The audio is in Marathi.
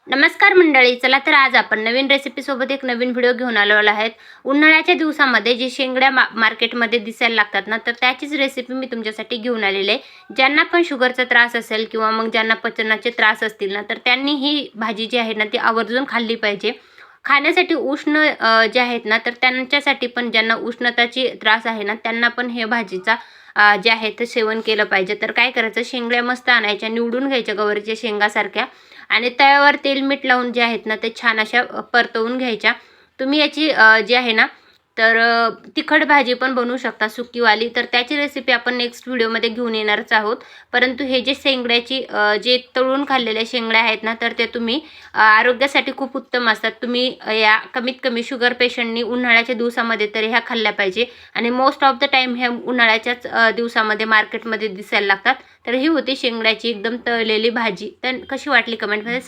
नमस्कार मंडळी, चला तर आज आपण नवीन रेसिपी सोबत एक नवीन व्हिडिओ घेऊन आलेलो आहेत. उन्हाळ्याच्या दिवसामध्ये जे शेंगड्या मार्केटमध्ये दिसायला लागतात ना, तर त्याचीच रेसिपी मी तुमच्यासाठी घेऊन आलेली आहे. ज्यांना पण शुगरचा त्रास असेल किंवा मग ज्यांना पचनाचे त्रास असतील ना, तर त्यांनी ही भाजी जी आहे ना, ती आवर्जून खाल्ली पाहिजे. खाण्यासाठी उष्ण जे आहेत ना, तर त्यांच्यासाठी पण ज्यांना उष्णताची त्रास आहे ना, त्यांना पण हे भाजीचा जे आहे ते सेवन केलं पाहिजे. तर काय करायचं, शेंगड्या मस्त आणायच्या, निवडून घ्यायच्या गवारीच्या शेंगासारख्या आणि तव्यावर तेल मीठ लावून जे आहेत ना ते छान अशा परतवून घ्यायच्या. तुम्ही याची जी आहे ना तर तिखट भाजी पण बनवू शकता सुकीवाली. तर त्याची रेसिपी आपण नेक्स्ट व्हिडिओमध्ये घेऊन येणारच आहोत. परंतु हे जे शेंगड्याची जे तळून खाल्लेल्या शेंगड्या आहेत ना तर ते तुम्ही आरोग्यासाठी खूप उत्तम असतात. तुम्ही या कमीत कमी शुगर पेशंटनी उन्हाळ्याच्या दिवसामध्ये तरी ह्या खाल्ल्या पाहिजे आणि मोस्ट ऑफ द टाईम ह्या उन्हाळ्याच्याच दिवसामध्ये मार्केटमध्ये दिसायला लागतात. तर ही होती शेंगड्याची एकदम तळलेली भाजी. तर कशी वाटली कमेंटमध्ये